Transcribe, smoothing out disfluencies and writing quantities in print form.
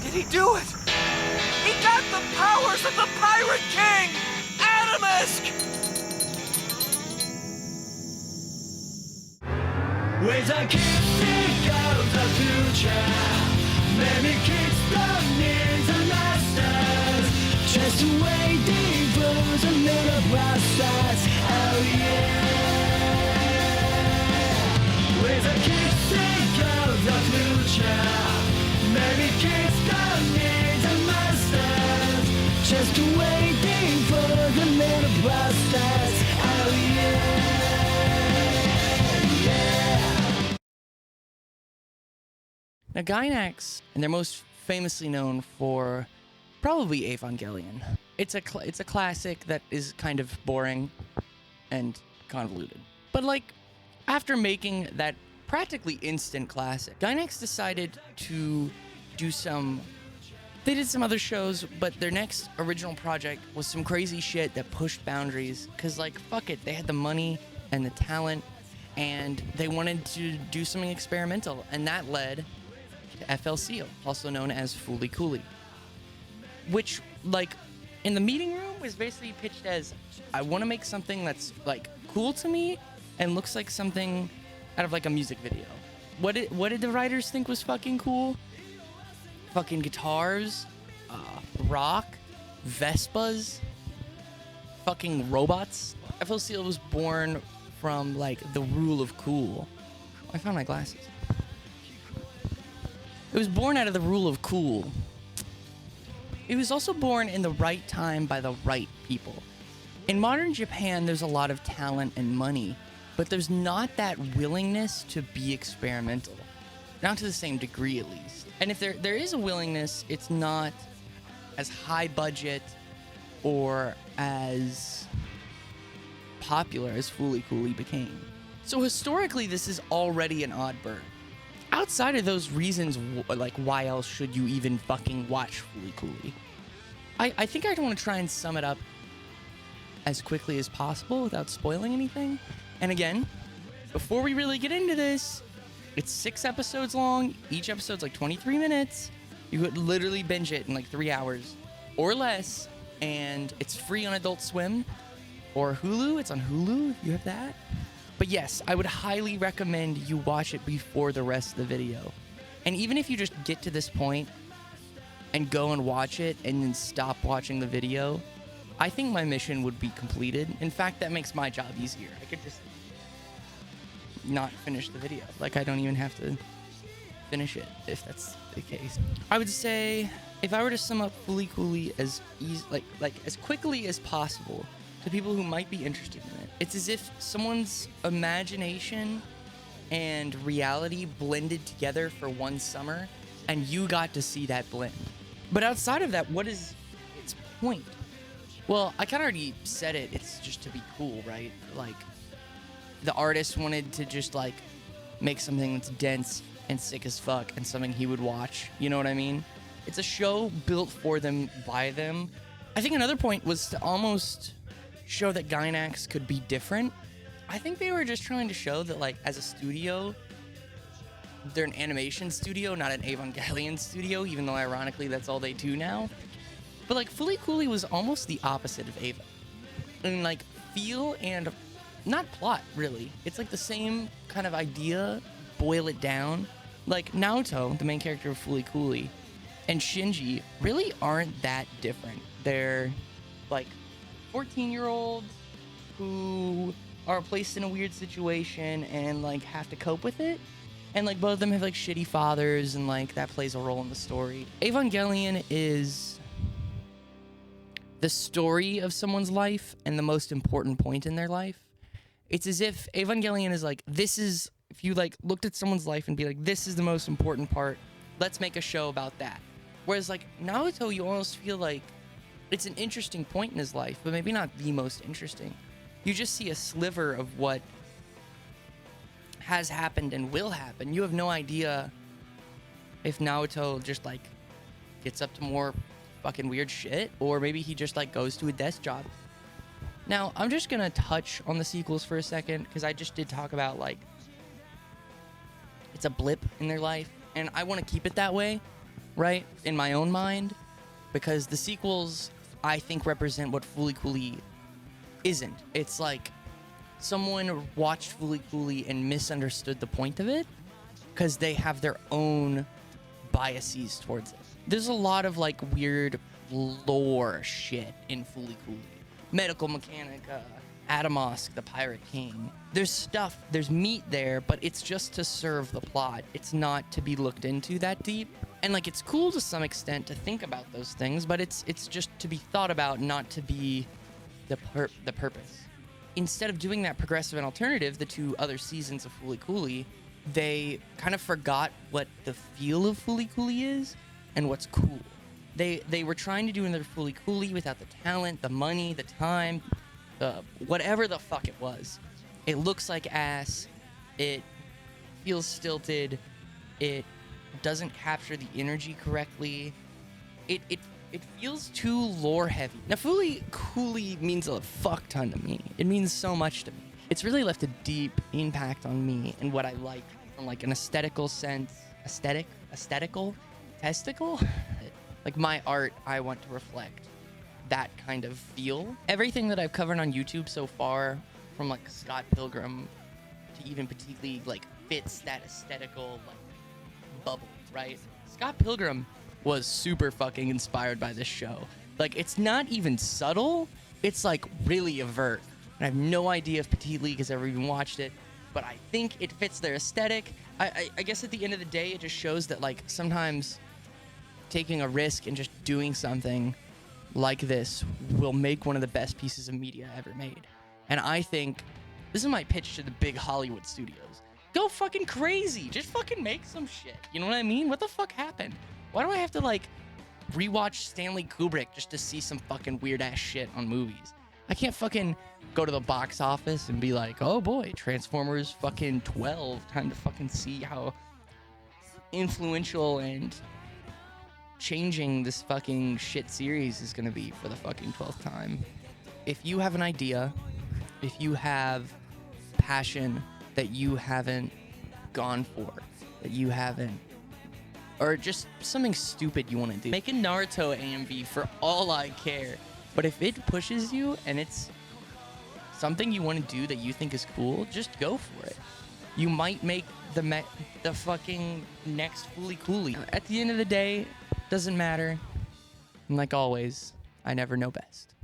did he do it? He got the powers of the Pirate King! Adamisk! With a kiss, think of the future. Maybe kiss the needs and masters. Just waiting for the little process. Oh yeah. With a kiss, think of the future. Maybe kiss the needs and masters. Just waiting for the little process. Oh yeah. Now, Gainax, and they're most famously known for probably Evangelion. It's a classic that is kind of boring and convoluted. But like, after making that practically instant classic, Gainax decided to do some... They did some other shows, but their next original project was some crazy shit that pushed boundaries. Cause like, fuck it, they had the money and the talent, and they wanted to do something experimental, and that led to FLCL, also known as Fooly Cooly, which, like, in the meeting room was basically pitched as, I want to make something that's like cool to me and looks like something out of like a music video. What did the writers think was fucking cool? Fucking guitars, rock, Vespas, fucking robots. FLCL was born from like the rule of cool. I found my glasses. It was born out of the rule of cool. It was also born in the right time by the right people. In modern Japan, there's a lot of talent and money, but there's not that willingness to be experimental. Not to the same degree, at least. And if there is a willingness, it's not as high budget or as popular as Fooly Cooly became. So historically, this is already an odd bird. Outside of those reasons, like, why else should you even fucking watch Fooly Cooly? I think I'd want to try and sum it up as quickly as possible without spoiling anything. And again, before we really get into this, it's 6 episodes long. Each episode's like 23 minutes. You could literally binge it in like 3 hours or less. And it's free on Adult Swim or Hulu. It's on Hulu. You have that. But yes, I would highly recommend you watch it before the rest of the video. And even if you just get to this point and go and watch it and then stop watching the video, I think my mission would be completed. In fact, that makes my job easier. I could just not finish the video. Like, I don't even have to finish it, if that's the case. I would say, if I were to sum up Fooly Cooly as as quickly as possible to people who might be interested in it, it's as if someone's imagination and reality blended together for one summer, and you got to see that blend. But outside of that, what is its point? Well, I kind of already said it. It's just to be cool, right? Like, the artist wanted to just, like, make something that's dense and sick as fuck and something he would watch. You know what I mean? It's a show built for them, by them. I think another point was to almost show that Gainax could be different. I think they were just trying to show that, like, as a studio, they're an animation studio, not an Evangelion studio, even though ironically that's all they do now. But like, Fooly Cooly was almost the opposite of Eva. And like, feel and not plot, really. It's like the same kind of idea, boil it down. Like, Naoto, the main character of Fooly Cooly, and Shinji really aren't that different. They're like 14-year-olds who are placed in a weird situation and like have to cope with it. And like, both of them have like shitty fathers, and like that plays a role in the story. Evangelion is the story of someone's life and the most important point in their life. It's as if Evangelion is like, this is, if you like looked at someone's life and be like, this is the most important part, let's make a show about that. Whereas like Naruto, you almost feel like it's an interesting point in his life, but maybe not the most interesting. You just see a sliver of what has happened and will happen. You have no idea if Naruto just like gets up to more fucking weird shit, or maybe he just like goes to a desk job. Now, I'm just gonna touch on the sequels for a second, because I just did talk about like it's a blip in their life, and I want to keep it that way. right? In my own mind, because the sequels, I think, represent what Fooly Cooly isn't. It's like someone watched Fooly Cooly and misunderstood the point of it because they have their own biases towards it. There's a lot of like weird lore shit in Fooly Cooly. Medical Mechanica, Adamosk, the Pirate King. There's stuff, there's meat there, but it's just to serve the plot. It's not to be looked into that deep. And like, it's cool to some extent to think about those things, but it's just to be thought about, not to be the purpose. Instead of doing that progressive and alternative, the 2 other seasons of Fooly Cooly, they kind of forgot what the feel of Fooly Cooly is and what's cool. They were trying to do another Fooly Cooly without the talent, the money, the time, whatever the fuck it was. It looks like ass. It feels stilted. It doesn't capture the energy correctly. It feels too lore heavy. Now, Fooly Cooly means a fuck ton to me. It means so much to me. It's really left a deep impact on me and what I like from like an aesthetical sense. Aesthetical? Testicle? Like my art, I want to reflect that kind of feel. Everything that I've covered on YouTube so far, from like Scott Pilgrim to even Petite League, like fits that aesthetical like bubble, right? Scott Pilgrim was super fucking inspired by this show. Like, it's not even subtle. It's like really overt. And I have no idea if Petite League has ever even watched it, but I think it fits their aesthetic. I guess at the end of the day, it just shows that like sometimes taking a risk and just doing something like this will make one of the best pieces of media ever made. And I think this is my pitch to the big Hollywood studios. Go fucking crazy. Just fucking make some shit. You know what I mean? What the fuck happened? Why do I have to like rewatch Stanley Kubrick just to see some fucking weird ass shit on movies? I can't fucking go to the box office and be like, oh boy, Transformers fucking 12. Time to fucking see how influential and changing this fucking shit series is gonna be for the fucking 12th time. If you have an idea, if you have passion that you haven't gone for, that you haven't, or just something stupid you want to do, make a Naruto AMV for all I care. But if it pushes you and it's something you want to do that you think is cool, just go for it. You might make the fucking next Fooly Cooly. At the end of the day, doesn't matter. And like always, I never know best.